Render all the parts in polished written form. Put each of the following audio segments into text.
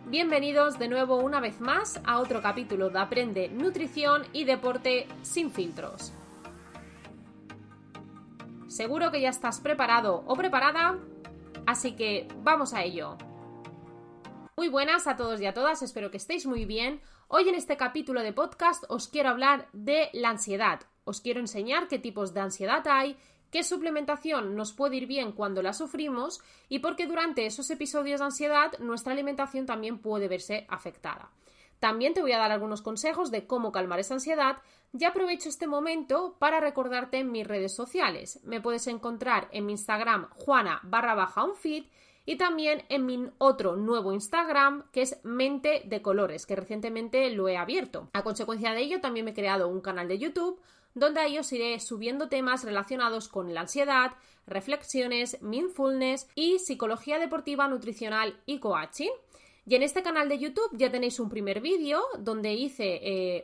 Bienvenidos de nuevo una vez más a otro capítulo de Aprende Nutrición y Deporte sin filtros. Seguro que ya estás preparado o preparada, así que vamos a ello. Muy buenas a todos y a todas, espero que estéis muy bien. Hoy en este capítulo de podcast os quiero hablar de la ansiedad. Os quiero enseñar qué tipos de ansiedad hay, qué suplementación nos puede ir bien cuando la sufrimos y por qué durante esos episodios de ansiedad nuestra alimentación también puede verse afectada. También te voy a dar algunos consejos de cómo calmar esa ansiedad y aprovecho este momento para recordarte en mis redes sociales. Me puedes encontrar en mi Instagram juana_onfit y también en mi otro nuevo Instagram que es Mente de Colores, que recientemente lo he abierto. A consecuencia de ello también me he creado un canal de YouTube donde ahí os iré subiendo temas relacionados con la ansiedad, reflexiones, mindfulness y psicología deportiva, nutricional y coaching. Y en este canal de YouTube ya tenéis un primer vídeo donde hice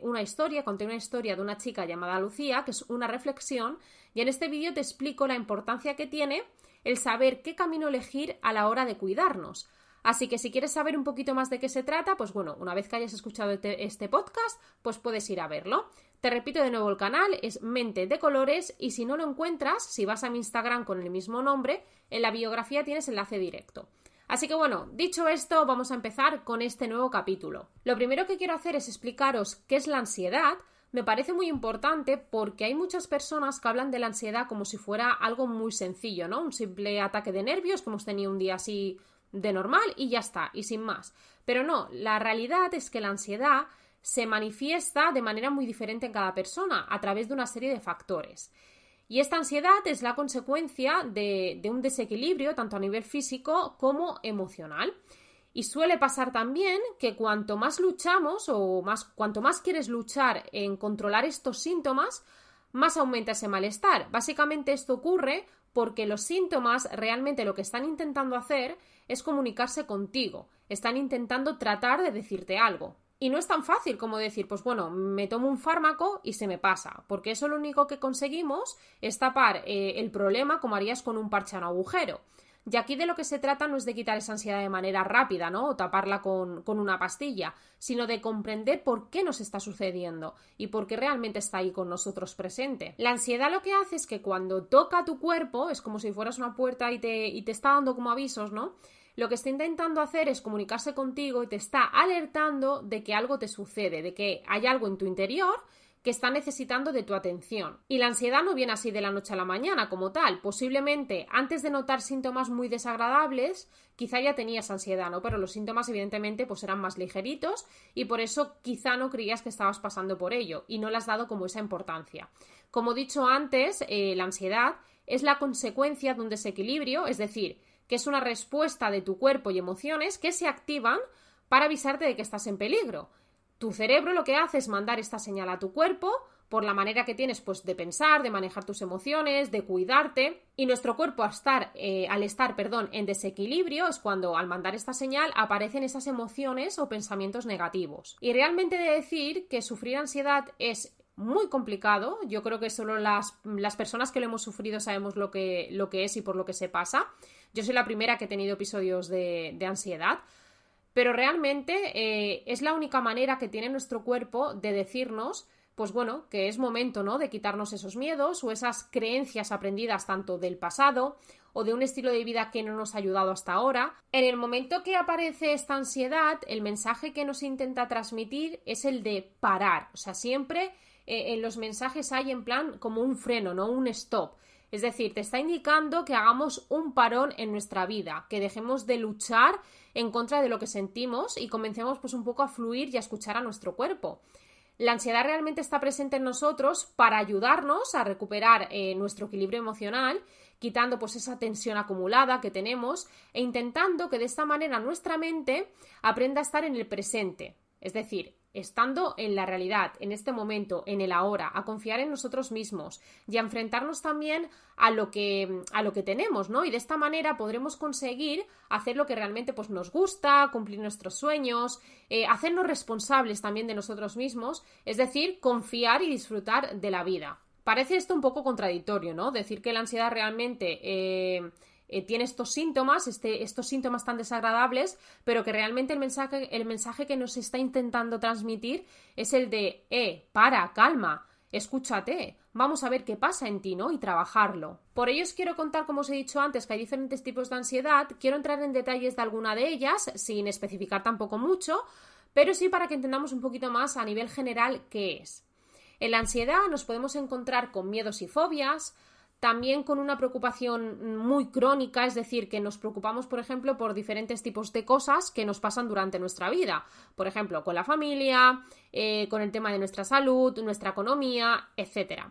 conté una historia de una chica llamada Lucía, que es una reflexión, y en este vídeo te explico la importancia que tiene el saber qué camino elegir a la hora de cuidarnos. Así que si quieres saber un poquito más de qué se trata, pues bueno, una vez que hayas escuchado este podcast, pues puedes ir a verlo. Te repito de nuevo el canal, es Mente de Colores, y si no lo encuentras, si vas a mi Instagram con el mismo nombre, en la biografía tienes enlace directo. Así que bueno, dicho esto, vamos a empezar con este nuevo capítulo. Lo primero que quiero hacer es explicaros qué es la ansiedad. Me parece muy importante porque hay muchas personas que hablan de la ansiedad como si fuera algo muy sencillo, ¿no? Un simple ataque de nervios que hemos tenido un día así de normal y ya está, y sin más. Pero no, la realidad es que la ansiedad se manifiesta de manera muy diferente en cada persona a través de una serie de factores. Y esta ansiedad es la consecuencia de un desequilibrio tanto a nivel físico como emocional. Y suele pasar también que cuanto más luchamos cuanto más quieres luchar en controlar estos síntomas, más aumenta ese malestar. Básicamente esto ocurre porque los síntomas realmente lo que están intentando hacer es comunicarse contigo, están intentando tratar de decirte algo. Y no es tan fácil como decir, pues bueno, me tomo un fármaco y se me pasa, porque eso lo único que conseguimos es tapar el problema como harías con un parche a un agujero. Y aquí de lo que se trata no es de quitar esa ansiedad de manera rápida, ¿no? O taparla con una pastilla, sino de comprender por qué nos está sucediendo y por qué realmente está ahí con nosotros presente. La ansiedad lo que hace es que cuando toca tu cuerpo, es como si fueras una puerta y te está dando como avisos, ¿no? Lo que está intentando hacer es comunicarse contigo y te está alertando de que algo te sucede, de que hay algo en tu interior que está necesitando de tu atención. Y la ansiedad no viene así de la noche a la mañana como tal. Posiblemente antes de notar síntomas muy desagradables, quizá ya tenías ansiedad, ¿no? Pero los síntomas evidentemente pues eran más ligeritos y por eso quizá no creías que estabas pasando por ello y no le has dado como esa importancia. Como he dicho antes, la ansiedad es la consecuencia de un desequilibrio, es decir, que es una respuesta de tu cuerpo y emociones que se activan para avisarte de que estás en peligro. Tu cerebro lo que hace es mandar esta señal a tu cuerpo por la manera que tienes pues, de pensar, de manejar tus emociones, de cuidarte. Y nuestro cuerpo al estar en desequilibrio es cuando al mandar esta señal aparecen esas emociones o pensamientos negativos. Y realmente he de decir que sufrir ansiedad es muy complicado. Yo creo que solo las personas que lo hemos sufrido sabemos lo que es y por lo que se pasa. Yo soy la primera que he tenido episodios de ansiedad. Pero realmente es la única manera que tiene nuestro cuerpo de decirnos, pues bueno, que es momento, ¿no?, de quitarnos esos miedos o esas creencias aprendidas tanto del pasado o de un estilo de vida que no nos ha ayudado hasta ahora. En el momento que aparece esta ansiedad, el mensaje que nos intenta transmitir es el de parar. O sea, siempre en los mensajes hay en plan como un freno, ¿no?, un stop. Es decir, te está indicando que hagamos un parón en nuestra vida, que dejemos de luchar en contra de lo que sentimos y comencemos pues un poco a fluir y a escuchar a nuestro cuerpo. La ansiedad realmente está presente en nosotros para ayudarnos a recuperar nuestro equilibrio emocional, quitando pues esa tensión acumulada que tenemos e intentando que de esta manera nuestra mente aprenda a estar en el presente. Es decir, estando en la realidad, en este momento, en el ahora, a confiar en nosotros mismos y a enfrentarnos también a lo que tenemos, ¿no? Y de esta manera podremos conseguir hacer lo que realmente pues, nos gusta, cumplir nuestros sueños, hacernos responsables también de nosotros mismos, es decir, confiar y disfrutar de la vida. Parece esto un poco contradictorio, ¿no? Decir que la ansiedad realmente tiene estos síntomas, estos síntomas tan desagradables, pero que realmente el mensaje que nos está intentando transmitir es el de, calma, escúchate, vamos a ver qué pasa en ti, ¿no? Y trabajarlo. Por ello os quiero contar, como os he dicho antes, que hay diferentes tipos de ansiedad. Quiero entrar en detalles de alguna de ellas, sin especificar tampoco mucho, pero sí para que entendamos un poquito más a nivel general qué es. En la ansiedad nos podemos encontrar con miedos y fobias, también con una preocupación muy crónica, es decir, que nos preocupamos, por ejemplo, por diferentes tipos de cosas que nos pasan durante nuestra vida. Por ejemplo, con la familia, con el tema de nuestra salud, nuestra economía, etc.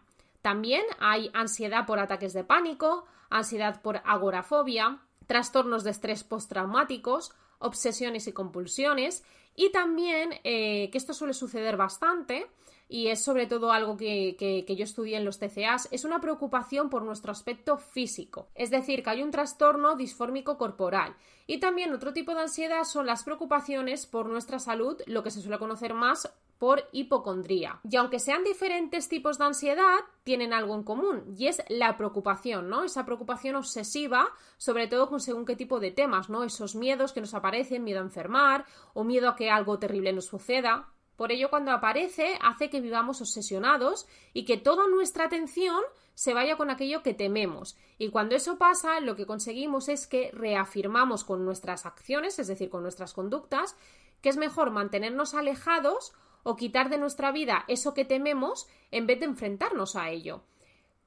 También hay ansiedad por ataques de pánico, ansiedad por agorafobia, trastornos de estrés postraumáticos, obsesiones y compulsiones, y también, que esto suele suceder bastante, y es sobre todo algo que yo estudié en los TCAs, es una preocupación por nuestro aspecto físico. Es decir, que hay un trastorno disfórmico corporal. Y también otro tipo de ansiedad son las preocupaciones por nuestra salud, lo que se suele conocer más por hipocondría. Y aunque sean diferentes tipos de ansiedad, tienen algo en común, y es la preocupación, ¿no? Esa preocupación obsesiva, sobre todo con según qué tipo de temas, ¿no? Esos miedos que nos aparecen, miedo a enfermar o miedo a que algo terrible nos suceda. Por ello, cuando aparece, hace que vivamos obsesionados y que toda nuestra atención se vaya con aquello que tememos. Y cuando eso pasa, lo que conseguimos es que reafirmamos con nuestras acciones, es decir, con nuestras conductas, que es mejor mantenernos alejados o quitar de nuestra vida eso que tememos en vez de enfrentarnos a ello.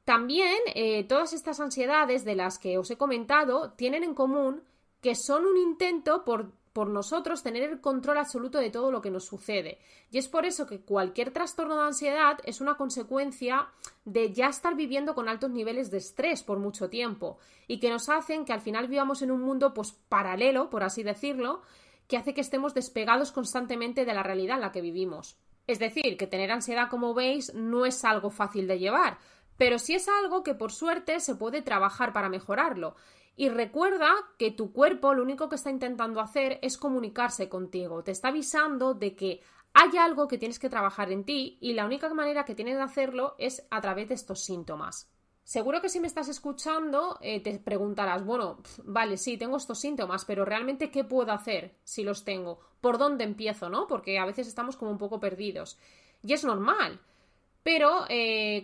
También, todas estas ansiedades de las que os he comentado tienen en común que son un intento por nosotros tener el control absoluto de todo lo que nos sucede. Y es por eso que cualquier trastorno de ansiedad es una consecuencia de ya estar viviendo con altos niveles de estrés por mucho tiempo y que nos hacen que al final vivamos en un mundo paralelo, por así decirlo, que hace que estemos despegados constantemente de la realidad en la que vivimos. Es decir, que tener ansiedad, como veis, no es algo fácil de llevar, pero sí es algo que por suerte se puede trabajar para mejorarlo. Y recuerda que tu cuerpo lo único que está intentando hacer es comunicarse contigo, te está avisando de que hay algo que tienes que trabajar en ti y la única manera que tienes de hacerlo es a través de estos síntomas. Seguro que si me estás escuchando te preguntarás, bueno, vale, sí, tengo estos síntomas, pero realmente ¿qué puedo hacer si los tengo? ¿Por dónde empiezo, no? Porque a veces estamos como un poco perdidos. Y es normal. Pero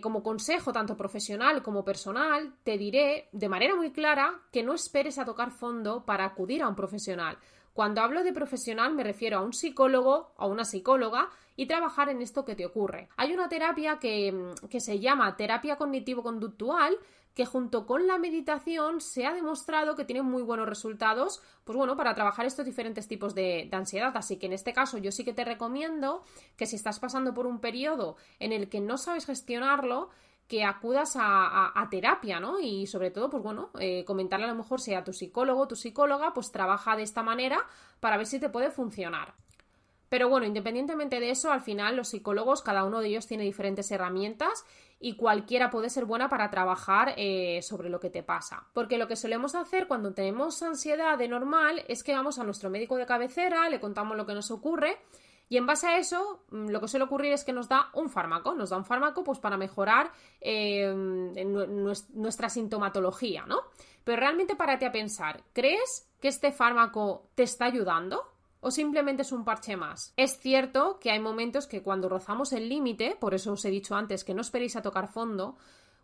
como consejo tanto profesional como personal te diré de manera muy clara que no esperes a tocar fondo para acudir a un profesional. Cuando hablo de profesional me refiero a un psicólogo o a una psicóloga y trabajar en esto que te ocurre. Hay una terapia que se llama terapia cognitivo-conductual que junto con la meditación se ha demostrado que tiene muy buenos resultados, para trabajar estos diferentes tipos de ansiedad. Así que en este caso yo sí que te recomiendo que si estás pasando por un periodo en el que no sabes gestionarlo, que acudas a terapia, ¿no? Y sobre todo, comentarle a lo mejor si a tu psicólogo o tu psicóloga, trabaja de esta manera para ver si te puede funcionar. Pero independientemente de eso, al final los psicólogos, cada uno de ellos tiene diferentes herramientas y cualquiera puede ser buena para trabajar sobre lo que te pasa. Porque lo que solemos hacer cuando tenemos ansiedad de normal es que vamos a nuestro médico de cabecera, le contamos lo que nos ocurre y en base a eso lo que suele ocurrir es que nos da un fármaco para mejorar nuestra sintomatología, ¿no? Pero realmente párate a pensar, ¿crees que este fármaco te está ayudando? ¿O simplemente es un parche más? Es cierto que hay momentos que cuando rozamos el límite, por eso os he dicho antes que no esperéis a tocar fondo,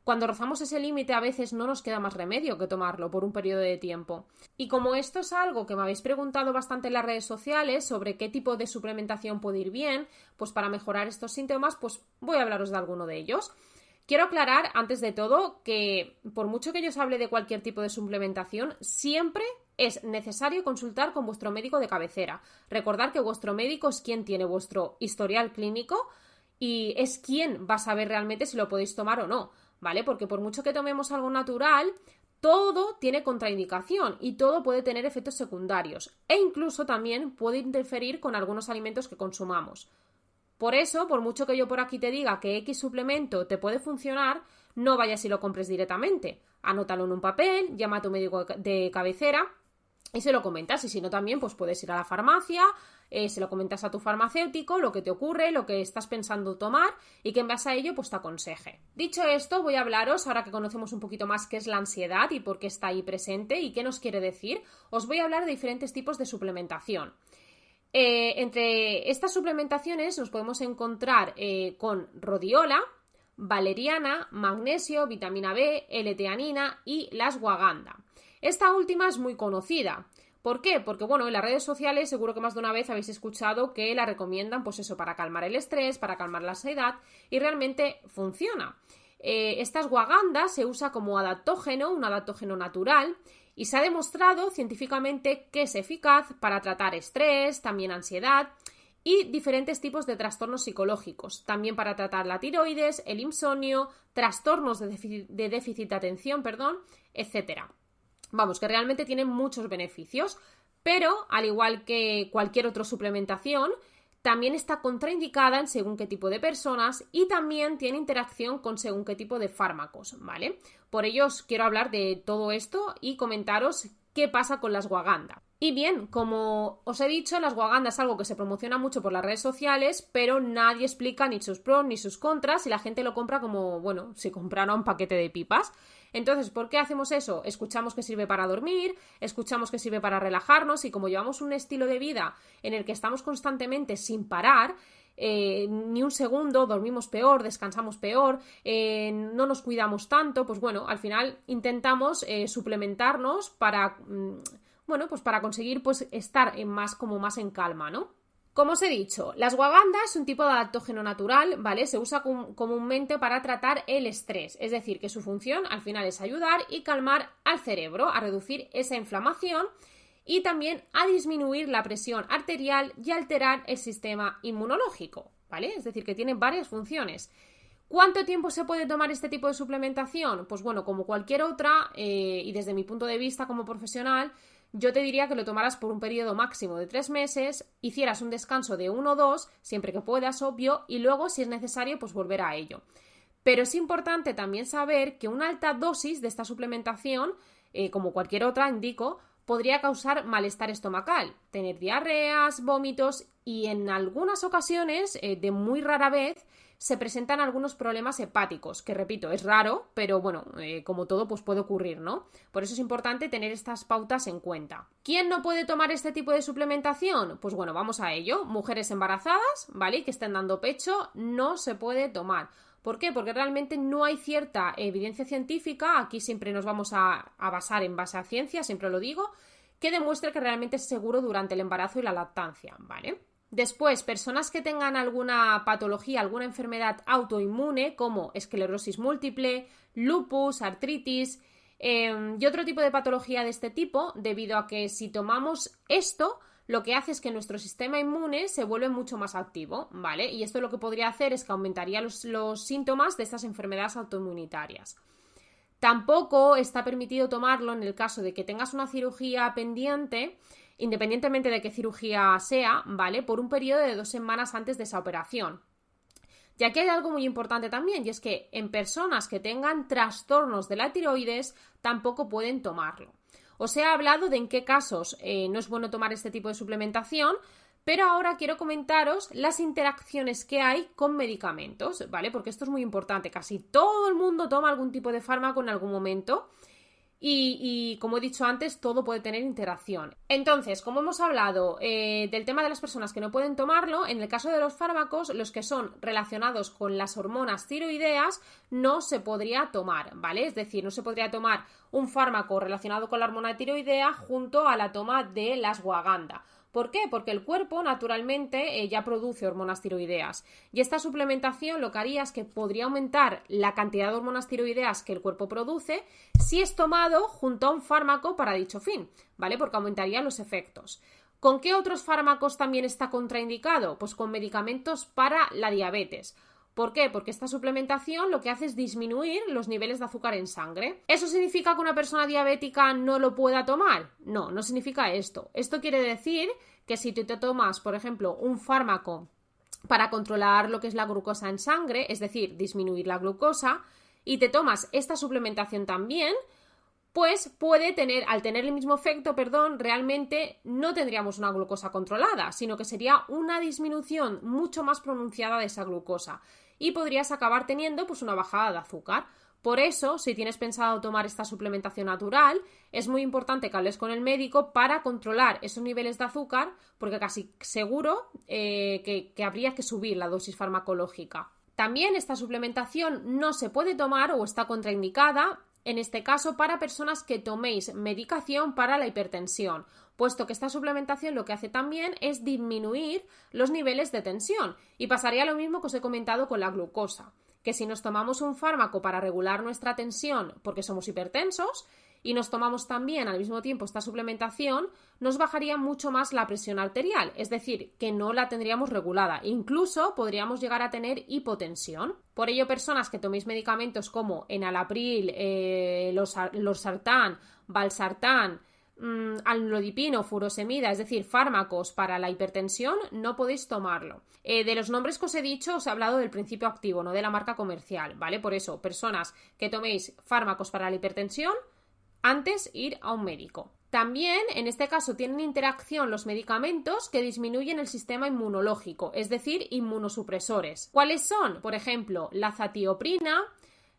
cuando rozamos ese límite a veces no nos queda más remedio que tomarlo por un periodo de tiempo. Y como esto es algo que me habéis preguntado bastante en las redes sociales sobre qué tipo de suplementación puede ir bien, para mejorar estos síntomas, voy a hablaros de alguno de ellos. Quiero aclarar, antes de todo, que por mucho que yo os hable de cualquier tipo de suplementación, siempre es necesario consultar con vuestro médico de cabecera. Recordad que vuestro médico es quien tiene vuestro historial clínico y es quien va a saber realmente si lo podéis tomar o no, ¿vale? Porque por mucho que tomemos algo natural, todo tiene contraindicación y todo puede tener efectos secundarios e incluso también puede interferir con algunos alimentos que consumamos. Por eso, por mucho que yo por aquí te diga que X suplemento te puede funcionar, no vayas y lo compres directamente. Anótalo en un papel, llama a tu médico de cabecera y se lo comentas, y si no también pues puedes ir a la farmacia, se lo comentas a tu farmacéutico, lo que te ocurre, lo que estás pensando tomar y que en base a ello pues te aconseje. Dicho esto, voy a hablaros, ahora que conocemos un poquito más qué es la ansiedad y por qué está ahí presente y qué nos quiere decir, os voy a hablar de diferentes tipos de suplementación. Entre estas suplementaciones nos podemos encontrar con rodiola, valeriana, magnesio, vitamina B, L-teanina y la ashwagandha. Esta última es muy conocida. ¿Por qué? Porque, bueno, en las redes sociales seguro que más de una vez habéis escuchado que la recomiendan, pues eso, para calmar el estrés, para calmar la ansiedad, y realmente funciona. Esta ashwagandha se usa como adaptógeno, un adaptógeno natural, y se ha demostrado científicamente que es eficaz para tratar estrés, también ansiedad y diferentes tipos de trastornos psicológicos, también para tratar la tiroides, el insomnio, trastornos de déficit de atención, etcétera. Vamos, que realmente tiene muchos beneficios, pero al igual que cualquier otra suplementación, también está contraindicada en según qué tipo de personas y también tiene interacción con según qué tipo de fármacos, ¿vale? Por ello os quiero hablar de todo esto y comentaros qué pasa con la ashwagandha. Y bien, como os he dicho, la ashwagandha es algo que se promociona mucho por las redes sociales, pero nadie explica ni sus pros ni sus contras y la gente lo compra como, bueno, si comprara un paquete de pipas. Entonces, ¿por qué hacemos eso? Escuchamos que sirve para dormir, escuchamos que sirve para relajarnos y como llevamos un estilo de vida en el que estamos constantemente sin parar, ni un segundo, dormimos peor, descansamos peor, no nos cuidamos tanto, pues bueno, al final intentamos suplementarnos para, pues para conseguir pues estar más en calma, ¿no? Como os he dicho, la ashwagandha es un tipo de adaptógeno natural, ¿vale? Se usa comúnmente para tratar el estrés, es decir, que su función al final es ayudar y calmar al cerebro, a reducir esa inflamación y también a disminuir la presión arterial y alterar el sistema inmunológico, ¿vale? Es decir, que tiene varias funciones. ¿Cuánto tiempo se puede tomar este tipo de suplementación? Pues bueno, como cualquier otra, y desde mi punto de vista como profesional, yo te diría que lo tomaras por un periodo máximo de 3 meses, hicieras un descanso de 1 o 2, siempre que puedas, obvio, y luego, si es necesario, pues volver a ello. Pero es importante también saber que una alta dosis de esta suplementación, como cualquier otra, indico, podría causar malestar estomacal, tener diarreas, vómitos y en algunas ocasiones, de muy rara vez, se presentan algunos problemas hepáticos, que repito, es raro, pero bueno, como todo pues puede ocurrir, ¿no? Por eso es importante tener estas pautas en cuenta. ¿Quién no puede tomar este tipo de suplementación? Pues bueno, vamos a ello. Mujeres embarazadas, ¿vale? Que estén dando pecho, no se puede tomar. ¿Por qué? Porque realmente no hay cierta evidencia científica, aquí siempre nos vamos a basar en base a ciencia, siempre lo digo, que demuestre que realmente es seguro durante el embarazo y la lactancia, ¿vale? Después, personas que tengan alguna patología, alguna enfermedad autoinmune como esclerosis múltiple, lupus, artritis y otro tipo de patología de este tipo, debido a que si tomamos esto, lo que hace es que nuestro sistema inmune se vuelve mucho más activo, ¿vale? Y esto lo que podría hacer es que aumentaría los síntomas de estas enfermedades autoinmunitarias. Tampoco está permitido tomarlo en el caso de que tengas una cirugía pendiente, independientemente de qué cirugía sea, ¿vale? Por un periodo de 2 semanas antes de esa operación. Y aquí hay algo muy importante también, y es que en personas que tengan trastornos de la tiroides tampoco pueden tomarlo. Os he hablado de en qué casos no es bueno tomar este tipo de suplementación, pero ahora quiero comentaros las interacciones que hay con medicamentos, ¿vale? Porque esto es muy importante, casi todo el mundo toma algún tipo de fármaco en algún momento. Y como he dicho antes, todo puede tener interacción. Entonces, como hemos hablado del tema de las personas que no pueden tomarlo, en el caso de los fármacos, los que son relacionados con las hormonas tiroideas no se podría tomar, ¿vale? Es decir, no se podría tomar un fármaco relacionado con la hormona tiroidea junto a la toma de la ashwagandha. ¿Por qué? Porque el cuerpo naturalmente ya produce hormonas tiroideas y esta suplementación lo que haría es que podría aumentar la cantidad de hormonas tiroideas que el cuerpo produce si es tomado junto a un fármaco para dicho fin, ¿vale? Porque aumentaría los efectos. ¿Con qué otros fármacos también está contraindicado? Pues con medicamentos para la diabetes. ¿Por qué? Porque esta suplementación lo que hace es disminuir los niveles de azúcar en sangre. ¿Eso significa que una persona diabética no lo pueda tomar? No, no significa esto. Esto quiere decir que si tú te tomas, por ejemplo, un fármaco para controlar lo que es la glucosa en sangre, es decir, disminuir la glucosa, y te tomas esta suplementación también, pues al tener el mismo efecto, realmente no tendríamos una glucosa controlada, sino que sería una disminución mucho más pronunciada de esa glucosa y podrías acabar teniendo pues una bajada de azúcar. Por eso, si tienes pensado tomar esta suplementación natural, es muy importante que hables con el médico para controlar esos niveles de azúcar, porque casi seguro que habría que subir la dosis farmacológica. También esta suplementación no se puede tomar o está contraindicada, en este caso, para personas que toméis medicación para la hipertensión, puesto que esta suplementación lo que hace también es disminuir los niveles de tensión y pasaría lo mismo que os he comentado con la glucosa, que si nos tomamos un fármaco para regular nuestra tensión porque somos hipertensos y nos tomamos también al mismo tiempo esta suplementación, nos bajaría mucho más la presión arterial, es decir, que no la tendríamos regulada, incluso podríamos llegar a tener hipotensión. Por ello, personas que toméis medicamentos como enalapril, losartán, valsartán, amlodipino, furosemida, es decir, fármacos para la hipertensión, no podéis tomarlo. De los nombres que os he dicho, os he hablado del principio activo, no de la marca comercial, ¿vale? Por eso, personas que toméis fármacos para la hipertensión, antes ir a un médico. También, en este caso, tienen interacción los medicamentos que disminuyen el sistema inmunológico, es decir, inmunosupresores. ¿Cuáles son? Por ejemplo, la zatioprina,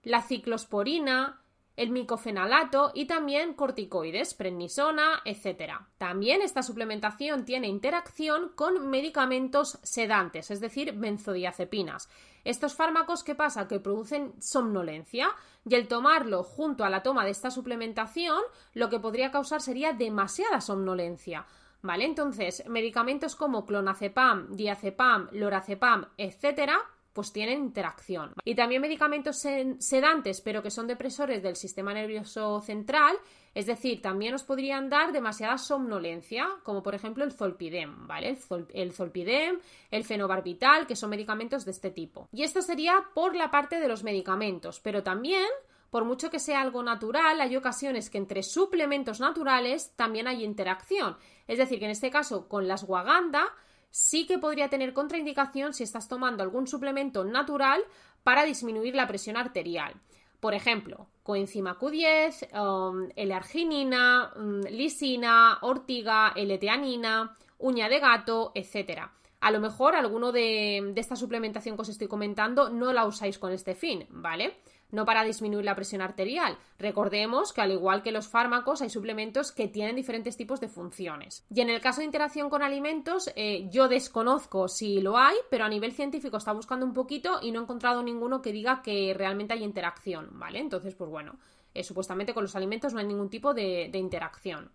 la ciclosporina, el micofenalato y también corticoides, prednisona, etc. También esta suplementación tiene interacción con medicamentos sedantes, es decir, benzodiazepinas. Estos fármacos, ¿qué pasa? Que producen somnolencia y el tomarlo junto a la toma de esta suplementación lo que podría causar sería demasiada somnolencia, ¿vale? Entonces, medicamentos como clonazepam, diazepam, lorazepam, etc., pues tienen interacción. Y también medicamentos sedantes, pero que son depresores del sistema nervioso central, es decir, también os podrían dar demasiada somnolencia, como por ejemplo el zolpidem, ¿vale? El zolpidem, el fenobarbital, que son medicamentos de este tipo. Y esto sería por la parte de los medicamentos, pero también, por mucho que sea algo natural, hay ocasiones que entre suplementos naturales también hay interacción. Es decir, que en este caso con la ashwagandha sí que podría tener contraindicación si estás tomando algún suplemento natural para disminuir la presión arterial. Por ejemplo, coenzima Q10, L-arginina, lisina, ortiga, L-teanina, uña de gato, etc. A lo mejor alguno de esta suplementación que os estoy comentando no la usáis con este fin, ¿vale? No para disminuir la presión arterial. Recordemos que al igual que los fármacos hay suplementos que tienen diferentes tipos de funciones. Y en el caso de interacción con alimentos, yo desconozco si lo hay, pero a nivel científico está buscando un poquito y no he encontrado ninguno que diga que realmente hay interacción, ¿vale? Entonces, pues bueno, supuestamente con los alimentos no hay ningún tipo de interacción.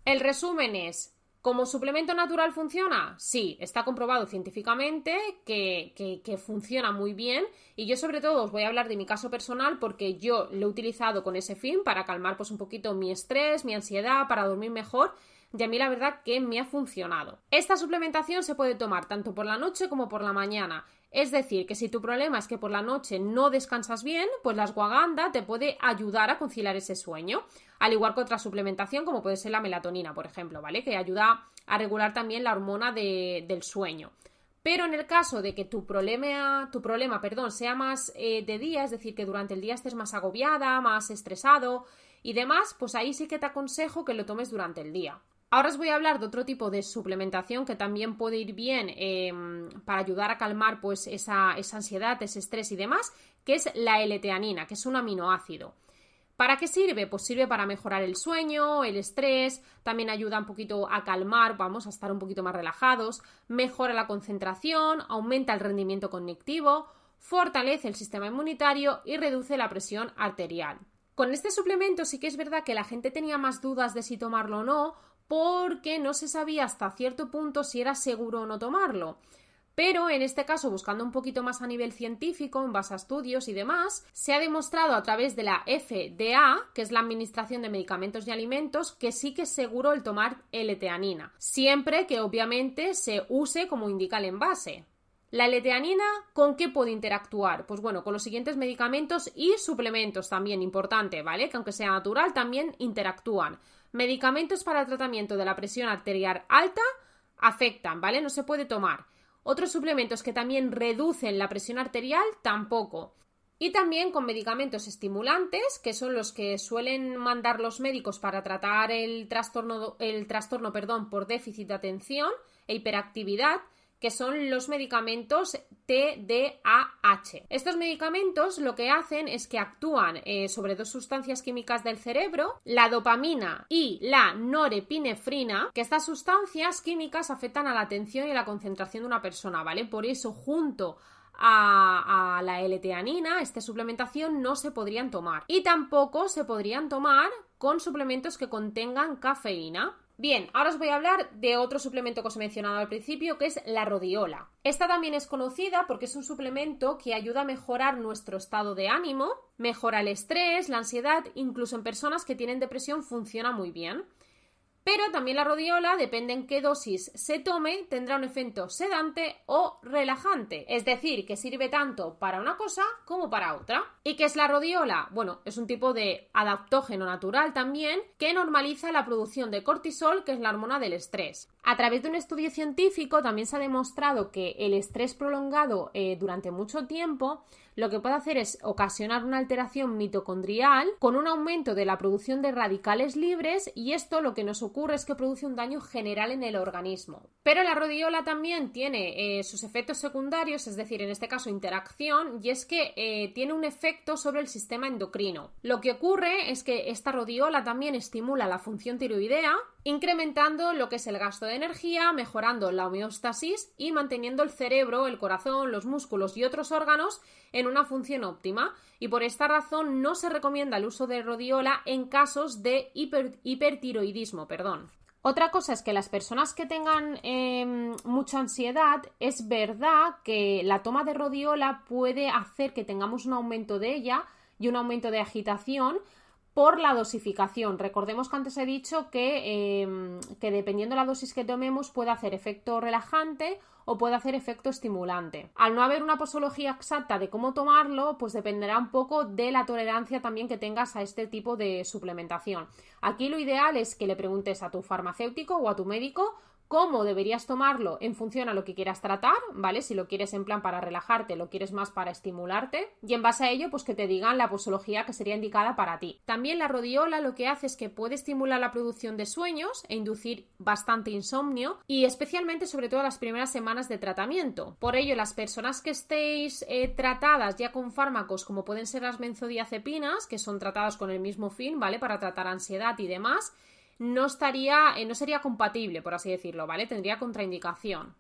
El resumen es: ¿como suplemento natural funciona? Sí, está comprobado científicamente que funciona muy bien y yo sobre todo os voy a hablar de mi caso personal porque yo lo he utilizado con ese fin para calmar pues un poquito mi estrés, mi ansiedad, para dormir mejor y a mí la verdad que me ha funcionado. Esta suplementación se puede tomar tanto por la noche como por la mañana. Es decir, que si tu problema es que por la noche no descansas bien, pues la ashwagandha te puede ayudar a conciliar ese sueño, al igual que otra suplementación como puede ser la melatonina, por ejemplo, ¿vale? Que ayuda a regular también la hormona del sueño. Pero en el caso de que tu problema, sea más de día, es decir, que durante el día estés más agobiada, más estresado y demás, pues ahí sí que te aconsejo que lo tomes durante el día. Ahora os voy a hablar de otro tipo de suplementación que también puede ir bien para ayudar a calmar pues esa ansiedad, ese estrés y demás, que es la L-teanina, que es un aminoácido. ¿Para qué sirve? Pues sirve para mejorar el sueño, el estrés, también ayuda un poquito a calmar, vamos a estar un poquito más relajados, mejora la concentración, aumenta el rendimiento cognitivo, fortalece el sistema inmunitario y reduce la presión arterial. Con este suplemento sí que es verdad que la gente tenía más dudas de si tomarlo o no, porque no se sabía hasta cierto punto si era seguro o no tomarlo. Pero en este caso, buscando un poquito más a nivel científico, en base a estudios y demás, se ha demostrado a través de la FDA, que es la Administración de Medicamentos y Alimentos, que sí que es seguro el tomar L-teanina, siempre que obviamente se use como indica el envase. La L-teanina, ¿con qué puede interactuar? Pues bueno, con los siguientes medicamentos y suplementos también, importante, ¿vale? Que aunque sea natural, también interactúan. Medicamentos para el tratamiento de la presión arterial alta afectan, ¿vale? No se puede tomar. Otros suplementos que también reducen la presión arterial, tampoco. Y también con medicamentos estimulantes, que son los que suelen mandar los médicos para tratar el trastorno por déficit de atención e hiperactividad, que son los medicamentos TDAH. Estos medicamentos lo que hacen es que actúan sobre dos sustancias químicas del cerebro, la dopamina y la norepinefrina, que estas sustancias químicas afectan a la atención y a la concentración de una persona, ¿vale? Por eso, junto a la L-teanina, esta suplementación no se podrían tomar. Y tampoco se podrían tomar con suplementos que contengan cafeína. Bien, ahora os voy a hablar de otro suplemento que os he mencionado al principio, que es la rodiola. Esta también es conocida porque es un suplemento que ayuda a mejorar nuestro estado de ánimo, mejora el estrés, la ansiedad, incluso en personas que tienen depresión funciona muy bien. Pero también la rodiola, depende en qué dosis se tome, tendrá un efecto sedante o relajante. Es decir, que sirve tanto para una cosa como para otra. ¿Y qué es la rodiola? Bueno, es un tipo de adaptógeno natural también que normaliza la producción de cortisol, que es la hormona del estrés. A través de un estudio científico también se ha demostrado que el estrés prolongado durante mucho tiempo lo que puede hacer es ocasionar una alteración mitocondrial con un aumento de la producción de radicales libres, y esto lo que nos ocurre es que produce un daño general en el organismo. Pero la rodiola también tiene sus efectos secundarios, es decir, en este caso interacción, y es que tiene un efecto sobre el sistema endocrino. Lo que ocurre es que esta rodiola también estimula la función tiroidea, incrementando lo que es el gasto de energía, mejorando la homeostasis y manteniendo el cerebro, el corazón, los músculos y otros órganos en una función óptima, y por esta razón no se recomienda el uso de rodiola en casos de hipertiroidismo. Otra cosa es que las personas que tengan mucha ansiedad, es verdad que la toma de rodiola puede hacer que tengamos un aumento de ella y un aumento de agitación por la dosificación. Recordemos que antes he dicho que dependiendo de la dosis que tomemos puede hacer efecto relajante o puede hacer efecto estimulante. Al no haber una posología exacta de cómo tomarlo, pues dependerá un poco de la tolerancia también que tengas a este tipo de suplementación. Aquí lo ideal es que le preguntes a tu farmacéutico o a tu médico cómo deberías tomarlo en función a lo que quieras tratar, ¿vale? Si lo quieres en plan para relajarte, lo quieres más para estimularte, y en base a ello, pues que te digan la posología que sería indicada para ti. También la rodiola lo que hace es que puede estimular la producción de sueños e inducir bastante insomnio, y especialmente sobre todo las primeras semanas de tratamiento. Por ello, las personas que estéis tratadas ya con fármacos como pueden ser las benzodiazepinas, que son tratadas con el mismo fin, ¿vale? Para tratar ansiedad y demás, no sería compatible, por así decirlo, ¿vale? Tendría contraindicación.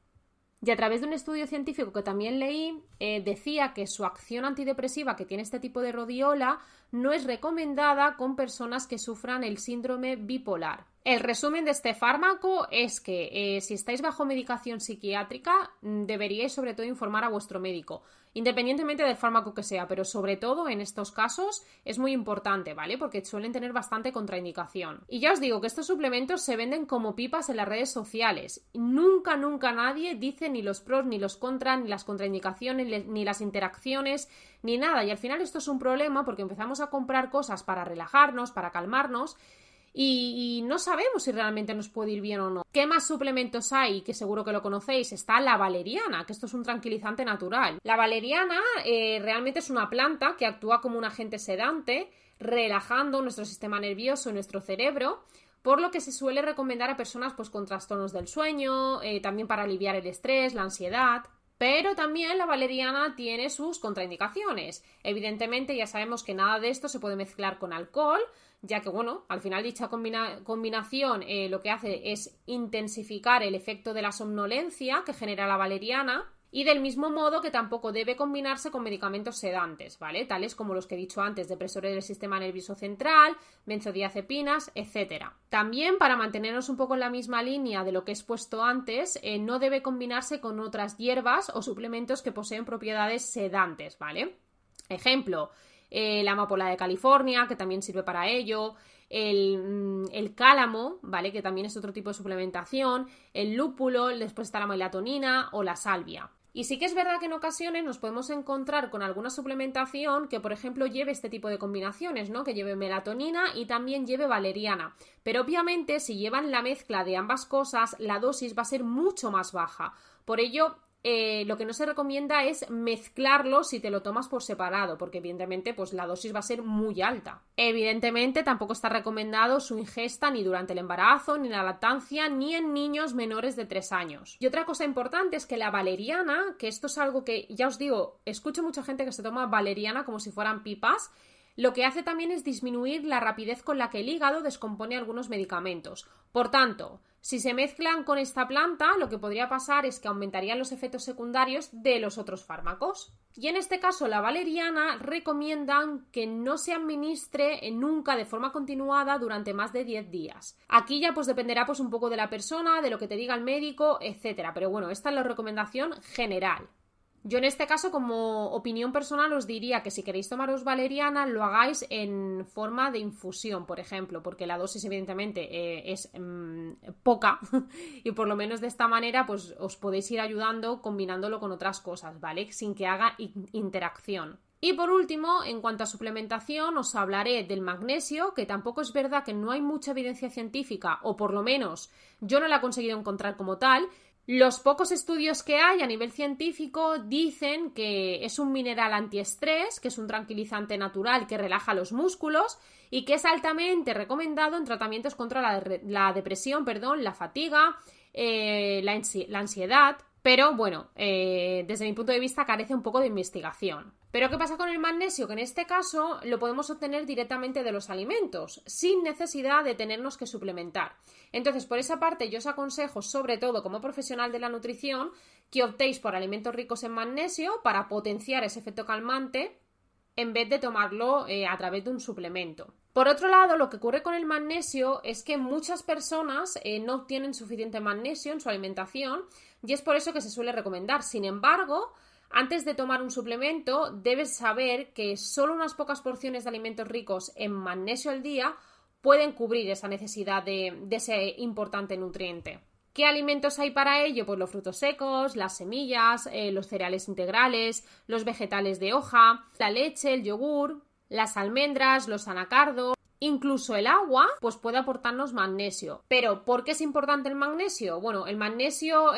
Y a través de un estudio científico que también leí, decía que su acción antidepresiva que tiene este tipo de rodiola no es recomendada con personas que sufran el síndrome bipolar. El resumen de este fármaco es que si estáis bajo medicación psiquiátrica, deberíais sobre todo informar a vuestro médico, independientemente del fármaco que sea, pero sobre todo en estos casos es muy importante, ¿vale? Porque suelen tener bastante contraindicación. Y ya os digo que estos suplementos se venden como pipas en las redes sociales. Nunca nadie dice ni los pros, ni los contras, ni las contraindicaciones, ni las interacciones, ni nada. Y al final esto es un problema porque empezamos a comprar cosas para relajarnos, para calmarnos, y no sabemos si realmente nos puede ir bien o no. ¿Qué más suplementos hay? Que seguro que lo conocéis. Está la valeriana, que esto es un tranquilizante natural. La valeriana realmente es una planta que actúa como un agente sedante, relajando nuestro sistema nervioso y nuestro cerebro, por lo que se suele recomendar a personas pues, con trastornos del sueño, también para aliviar el estrés, la ansiedad. Pero también la valeriana tiene sus contraindicaciones. Evidentemente ya sabemos que nada de esto se puede mezclar con alcohol, ya que, bueno, al final dicha combinación lo que hace es intensificar el efecto de la somnolencia que genera la valeriana, y del mismo modo que tampoco debe combinarse con medicamentos sedantes, ¿vale? Tales como los que he dicho antes, depresores del sistema nervioso central, benzodiazepinas, etc. También, para mantenernos un poco en la misma línea de lo que he expuesto antes, no debe combinarse con otras hierbas o suplementos que poseen propiedades sedantes, ¿vale? Ejemplo, la amapola de California, que también sirve para ello, el cálamo, ¿vale? Que también es otro tipo de suplementación, el lúpulo, después está la melatonina o la salvia. Y sí que es verdad que en ocasiones nos podemos encontrar con alguna suplementación que, por ejemplo, lleve este tipo de combinaciones, ¿no? Que lleve melatonina y también lleve valeriana. Pero obviamente, si llevan la mezcla de ambas cosas, la dosis va a ser mucho más baja. Por ello, lo que no se recomienda es mezclarlo si te lo tomas por separado, porque evidentemente pues la dosis va a ser muy alta. Evidentemente tampoco está recomendado su ingesta ni durante el embarazo, ni la lactancia, ni en niños menores de 3 años. Y otra cosa importante es que la valeriana, que esto es algo que ya os digo, escucho mucha gente que se toma valeriana como si fueran pipas, lo que hace también es disminuir la rapidez con la que el hígado descompone algunos medicamentos. Por tanto, si se mezclan con esta planta, lo que podría pasar es que aumentarían los efectos secundarios de los otros fármacos. Y en este caso, la valeriana recomiendan que no se administre nunca de forma continuada durante más de 10 días. Aquí ya pues dependerá pues un poco de la persona, de lo que te diga el médico, etcétera. Pero bueno, esta es la recomendación general. Yo en este caso, como opinión personal, os diría que si queréis tomaros valeriana, lo hagáis en forma de infusión, por ejemplo, porque la dosis evidentemente es poca y por lo menos de esta manera pues os podéis ir ayudando combinándolo con otras cosas, ¿vale? Sin que haga interacción. Y por último, en cuanto a suplementación, os hablaré del magnesio, que tampoco es verdad que no hay mucha evidencia científica, o por lo menos yo no la he conseguido encontrar como tal. Los pocos estudios que hay a nivel científico dicen que es un mineral antiestrés, que es un tranquilizante natural que relaja los músculos y que es altamente recomendado en tratamientos contra la depresión, la fatiga, la ansiedad. Pero bueno, desde mi punto de vista carece un poco de investigación. ¿Pero qué pasa con el magnesio? Que en este caso lo podemos obtener directamente de los alimentos, sin necesidad de tenernos que suplementar. Entonces, por esa parte, yo os aconsejo, sobre todo como profesional de la nutrición, que optéis por alimentos ricos en magnesio para potenciar ese efecto calmante en vez de tomarlo a través de un suplemento. Por otro lado, lo que ocurre con el magnesio es que muchas personas no obtienen suficiente magnesio en su alimentación y es por eso que se suele recomendar. Sin embargo, antes de tomar un suplemento, debes saber que solo unas pocas porciones de alimentos ricos en magnesio al día pueden cubrir esa necesidad de ese importante nutriente. ¿Qué alimentos hay para ello? Pues los frutos secos, las semillas, los cereales integrales, los vegetales de hoja, la leche, el yogur, las almendras, los anacardos. Incluso el agua pues puede aportarnos magnesio. Pero ¿por qué es importante el magnesio? Bueno, el magnesio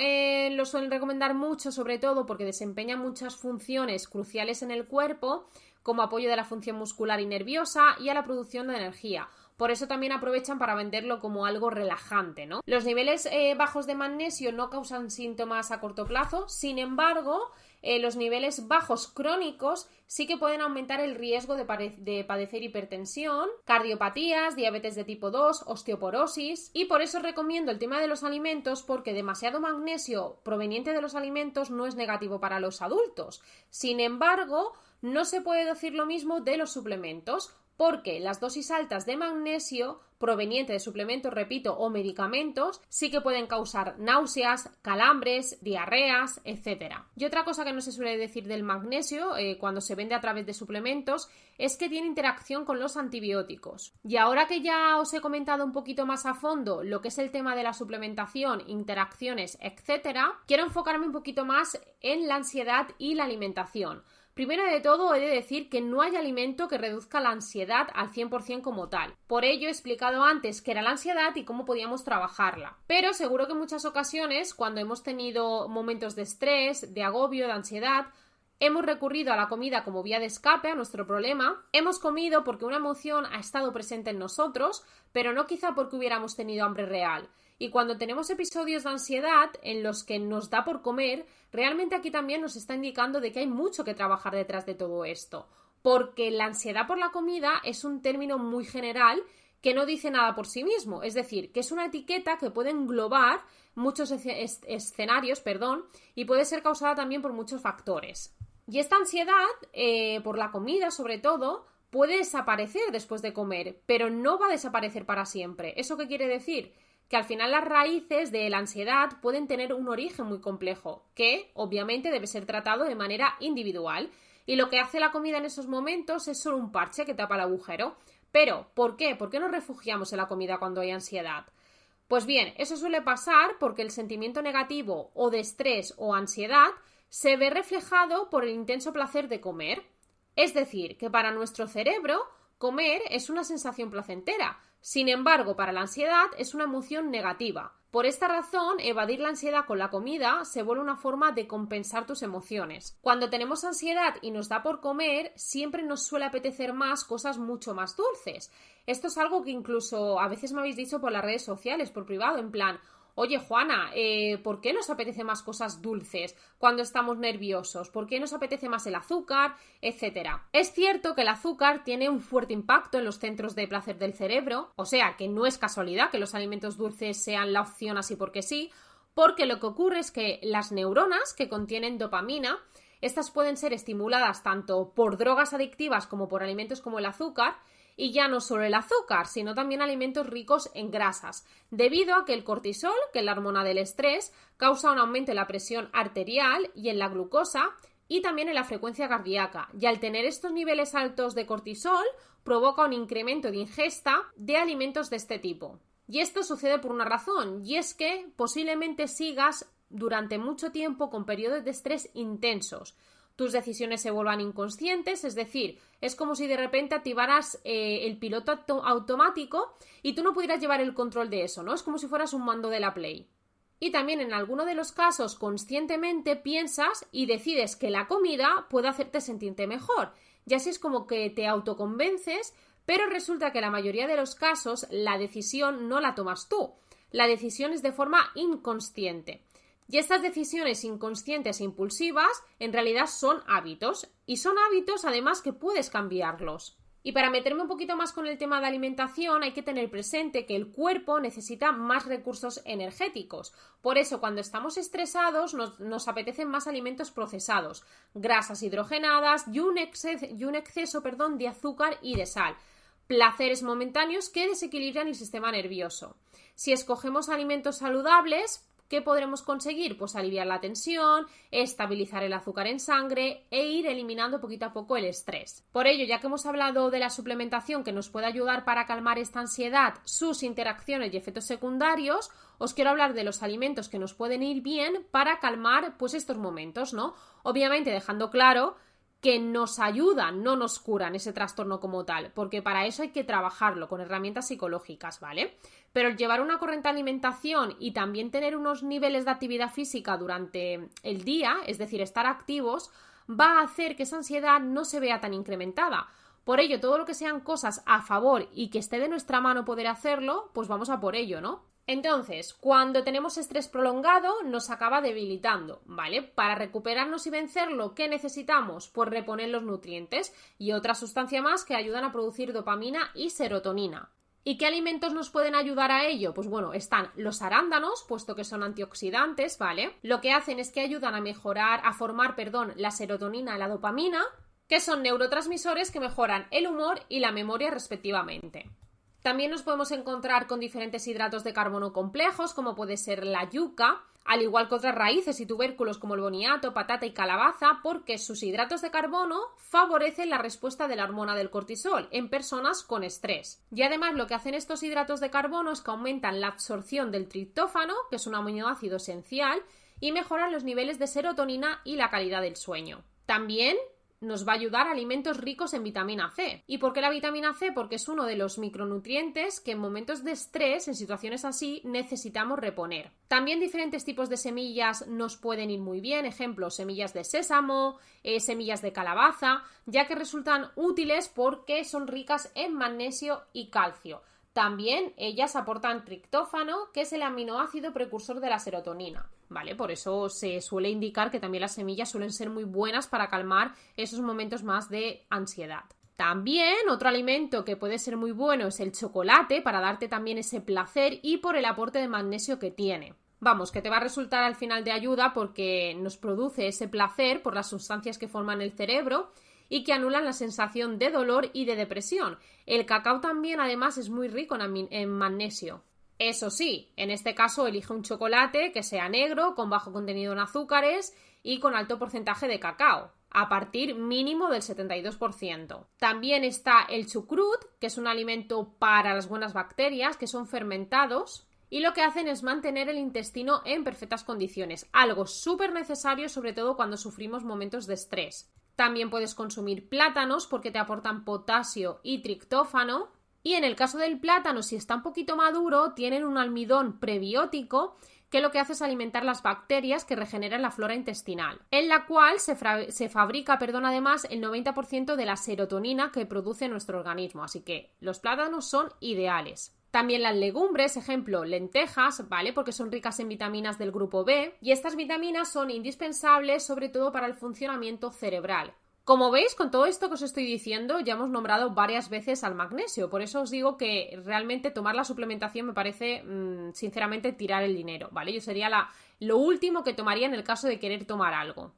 lo suelen recomendar mucho, sobre todo porque desempeña muchas funciones cruciales en el cuerpo, como apoyo de la función muscular y nerviosa y a la producción de energía. Por eso también aprovechan para venderlo como algo relajante, ¿no? Los niveles bajos de magnesio no causan síntomas a corto plazo, sin embargo, los niveles bajos crónicos sí que pueden aumentar el riesgo de padecer hipertensión, cardiopatías, diabetes de tipo 2, osteoporosis, y por eso recomiendo el tema de los alimentos, porque demasiado magnesio proveniente de los alimentos no es negativo para los adultos. Sin embargo, no se puede decir lo mismo de los suplementos, porque las dosis altas de magnesio proveniente de suplementos, repito, o medicamentos, sí que pueden causar náuseas, calambres, diarreas, etc. Y otra cosa que no se suele decir del magnesio cuando se vende a través de suplementos es que tiene interacción con los antibióticos. Y ahora que ya os he comentado un poquito más a fondo lo que es el tema de la suplementación, interacciones, etc., quiero enfocarme un poquito más en la ansiedad y la alimentación. Primero de todo, he de decir que no hay alimento que reduzca la ansiedad al 100% como tal. Por ello he explicado antes qué era la ansiedad y cómo podíamos trabajarla. Pero seguro que en muchas ocasiones, cuando hemos tenido momentos de estrés, de agobio, de ansiedad, hemos recurrido a la comida como vía de escape a nuestro problema. Hemos comido porque una emoción ha estado presente en nosotros, pero no quizá porque hubiéramos tenido hambre real. Y cuando tenemos episodios de ansiedad en los que nos da por comer, realmente aquí también nos está indicando de que hay mucho que trabajar detrás de todo esto. Porque la ansiedad por la comida es un término muy general que no dice nada por sí mismo. Es decir, que es una etiqueta que puede englobar muchos escenarios, y puede ser causada también por muchos factores. Y esta ansiedad por la comida, sobre todo, puede desaparecer después de comer, pero no va a desaparecer para siempre. ¿Eso qué quiere decir? Que al final las raíces de la ansiedad pueden tener un origen muy complejo, que obviamente debe ser tratado de manera individual. Y lo que hace la comida en esos momentos es solo un parche que tapa el agujero. Pero, ¿por qué? ¿Por qué nos refugiamos en la comida cuando hay ansiedad? Pues bien, eso suele pasar porque el sentimiento negativo o de estrés o ansiedad se ve reflejado por el intenso placer de comer. Es decir, que para nuestro cerebro comer es una sensación placentera. Sin embargo, para la ansiedad es una emoción negativa. Por esta razón, evadir la ansiedad con la comida se vuelve una forma de compensar tus emociones. Cuando tenemos ansiedad y nos da por comer, siempre nos suele apetecer más cosas mucho más dulces. Esto es algo que incluso a veces me habéis dicho por las redes sociales, por privado, en plan: oye, Juana, ¿por qué nos apetece más cosas dulces cuando estamos nerviosos? ¿Por qué nos apetece más el azúcar? Etcétera. Es cierto que el azúcar tiene un fuerte impacto en los centros de placer del cerebro, o sea que no es casualidad que los alimentos dulces sean la opción así porque sí, porque lo que ocurre es que las neuronas que contienen dopamina, estas pueden ser estimuladas tanto por drogas adictivas como por alimentos como el azúcar. Y ya no solo el azúcar, sino también alimentos ricos en grasas, debido a que el cortisol, que es la hormona del estrés, causa un aumento en la presión arterial y en la glucosa y también en la frecuencia cardíaca. Y al tener estos niveles altos de cortisol, provoca un incremento de ingesta de alimentos de este tipo. Y esto sucede por una razón, y es que posiblemente sigas durante mucho tiempo con periodos de estrés intensos. Tus decisiones se vuelvan inconscientes, es decir, es como si de repente activaras el piloto automático y tú no pudieras llevar el control de eso, ¿no? Es como si fueras un mando de la Play. Y también en alguno de los casos conscientemente piensas y decides que la comida puede hacerte sentirte mejor. Y así es como que te autoconvences, pero resulta que en la mayoría de los casos la decisión no la tomas tú. La decisión es de forma inconsciente. Y estas decisiones inconscientes e impulsivas en realidad son hábitos. Y son hábitos además que puedes cambiarlos. Y para meterme un poquito más con el tema de alimentación hay que tener presente que el cuerpo necesita más recursos energéticos. Por eso cuando estamos estresados nos apetecen más alimentos procesados, grasas hidrogenadas y un exceso de azúcar y de sal. Placeres momentáneos que desequilibran el sistema nervioso. Si escogemos alimentos saludables, ¿qué podremos conseguir? Pues aliviar la tensión, estabilizar el azúcar en sangre e ir eliminando poquito a poco el estrés. Por ello, ya que hemos hablado de la suplementación que nos puede ayudar para calmar esta ansiedad, sus interacciones y efectos secundarios, os quiero hablar de los alimentos que nos pueden ir bien para calmar pues estos momentos, ¿no? Obviamente dejando claro que nos ayudan, no nos curan ese trastorno como tal, porque para eso hay que trabajarlo con herramientas psicológicas, ¿vale? Pero el llevar una correcta alimentación y también tener unos niveles de actividad física durante el día, es decir, estar activos, va a hacer que esa ansiedad no se vea tan incrementada. Por ello, todo lo que sean cosas a favor y que esté de nuestra mano poder hacerlo, pues vamos a por ello, ¿no? Entonces, cuando tenemos estrés prolongado, nos acaba debilitando, ¿vale? Para recuperarnos y vencerlo, ¿qué necesitamos? Pues reponer los nutrientes y otra sustancia más que ayudan a producir dopamina y serotonina. ¿Y qué alimentos nos pueden ayudar a ello? Pues bueno, están los arándanos, puesto que son antioxidantes, ¿vale? Lo que hacen es que ayudan a formar la serotonina y la dopamina, que son neurotransmisores que mejoran el humor y la memoria respectivamente. También nos podemos encontrar con diferentes hidratos de carbono complejos, como puede ser la yuca, al igual que otras raíces y tubérculos como el boniato, patata y calabaza, porque sus hidratos de carbono favorecen la respuesta de la hormona del cortisol en personas con estrés. Y además lo que hacen estos hidratos de carbono es que aumentan la absorción del triptófano, que es un aminoácido esencial, y mejoran los niveles de serotonina y la calidad del sueño. También nos va a ayudar alimentos ricos en vitamina C. ¿Y por qué la vitamina C? Porque es uno de los micronutrientes que en momentos de estrés, en situaciones así, necesitamos reponer. También diferentes tipos de semillas nos pueden ir muy bien, ejemplo, semillas de sésamo, semillas de calabaza, ya que resultan útiles porque son ricas en magnesio y calcio. También ellas aportan triptófano, que es el aminoácido precursor de la serotonina, ¿vale? Por eso se suele indicar que también las semillas suelen ser muy buenas para calmar esos momentos más de ansiedad. También otro alimento que puede ser muy bueno es el chocolate, para darte también ese placer y por el aporte de magnesio que tiene. Vamos, que te va a resultar al final de ayuda porque nos produce ese placer por las sustancias que forman el cerebro y que anulan la sensación de dolor y de depresión. El cacao también, además, es muy rico en magnesio. Eso sí, en este caso elige un chocolate que sea negro, con bajo contenido en azúcares y con alto porcentaje de cacao, a partir mínimo del 72%. También está el chucrut, que es un alimento para las buenas bacterias, que son fermentados, y lo que hacen es mantener el intestino en perfectas condiciones, algo súper necesario sobre todo cuando sufrimos momentos de estrés. También puedes consumir plátanos porque te aportan potasio y triptófano. Y en el caso del plátano, si está un poquito maduro, tienen un almidón prebiótico que lo que hace es alimentar las bacterias que regeneran la flora intestinal, en la cual se fabrica, además, el 90% de la serotonina que produce nuestro organismo. Así que los plátanos son ideales. También las legumbres, ejemplo, lentejas, ¿vale? Porque son ricas en vitaminas del grupo B y estas vitaminas son indispensables sobre todo para el funcionamiento cerebral. Como veis, con todo esto que os estoy diciendo, ya hemos nombrado varias veces al magnesio. Por eso os digo que realmente tomar la suplementación me parece, sinceramente, tirar el dinero, ¿vale? Yo sería lo último que tomaría en el caso de querer tomar algo.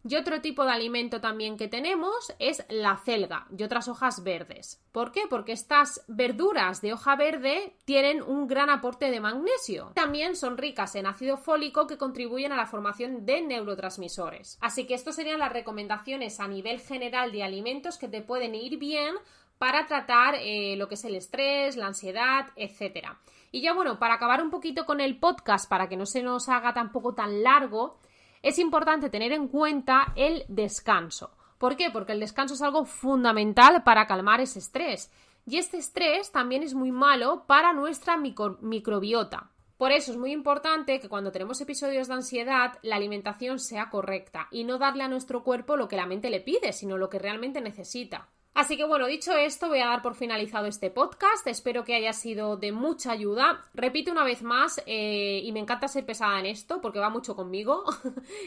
Y otro tipo de alimento también que tenemos es la acelga y otras hojas verdes. ¿Por qué? Porque estas verduras de hoja verde tienen un gran aporte de magnesio. También son ricas en ácido fólico que contribuyen a la formación de neurotransmisores. Así que estas serían las recomendaciones a nivel general de alimentos que te pueden ir bien para tratar lo que es el estrés, la ansiedad, etc. Y ya bueno, para acabar un poquito con el podcast, para que no se nos haga tampoco tan largo, es importante tener en cuenta el descanso. ¿Por qué? Porque el descanso es algo fundamental para calmar ese estrés. Y este estrés también es muy malo para nuestra microbiota. Por eso es muy importante que cuando tenemos episodios de ansiedad, la alimentación sea correcta y no darle a nuestro cuerpo lo que la mente le pide, sino lo que realmente necesita. Así que bueno, dicho esto, voy a dar por finalizado este podcast. Espero que haya sido de mucha ayuda. Repito una vez más, y me encanta ser pesada en esto porque va mucho conmigo,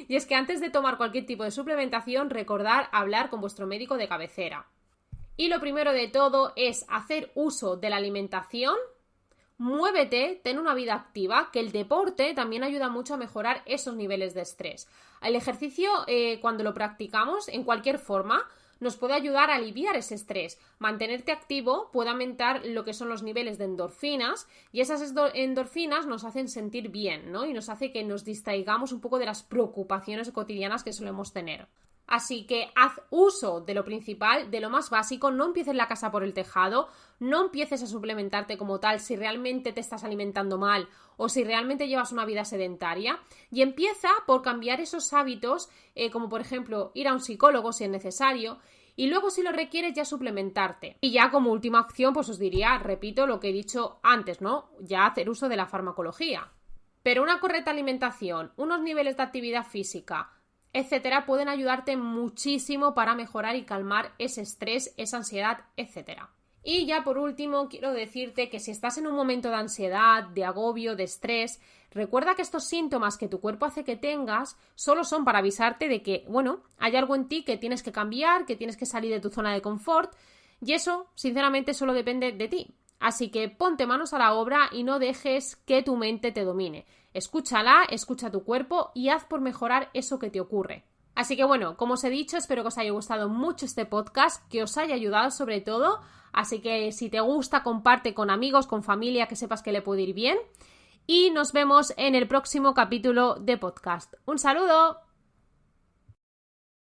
y es que antes de tomar cualquier tipo de suplementación, recordar hablar con vuestro médico de cabecera. Y lo primero de todo es hacer uso de la alimentación. Muévete, ten una vida activa, que el deporte también ayuda mucho a mejorar esos niveles de estrés. El ejercicio, cuando lo practicamos en cualquier forma, nos puede ayudar a aliviar ese estrés. Mantenerte activo puede aumentar lo que son los niveles de endorfinas y esas endorfinas nos hacen sentir bien, ¿no? Y nos hace que nos distraigamos un poco de las preocupaciones cotidianas que solemos tener. Así que haz uso de lo principal, de lo más básico, no empieces la casa por el tejado, no empieces a suplementarte como tal si realmente te estás alimentando mal o si realmente llevas una vida sedentaria, y empieza por cambiar esos hábitos, como por ejemplo ir a un psicólogo si es necesario, y luego si lo requieres ya suplementarte. Y ya como última opción pues os diría, repito lo que he dicho antes, ¿no? Ya hacer uso de la farmacología. Pero una correcta alimentación, unos niveles de actividad física, etcétera, pueden ayudarte muchísimo para mejorar y calmar ese estrés, esa ansiedad, etcétera. Y ya por último quiero decirte que si estás en un momento de ansiedad, de agobio, de estrés, recuerda que estos síntomas que tu cuerpo hace que tengas solo son para avisarte de que, bueno, hay algo en ti que tienes que cambiar, que tienes que salir de tu zona de confort, y eso, sinceramente, solo depende de ti. Así que ponte manos a la obra y no dejes que tu mente te domine. Escúchala, escucha tu cuerpo y haz por mejorar eso que te ocurre. Así que bueno, como os he dicho, espero que os haya gustado mucho este podcast, que os haya ayudado sobre todo. Así que si te gusta, comparte con amigos, con familia, que sepas que le puede ir bien. Y nos vemos en el próximo capítulo de podcast. ¡Un saludo!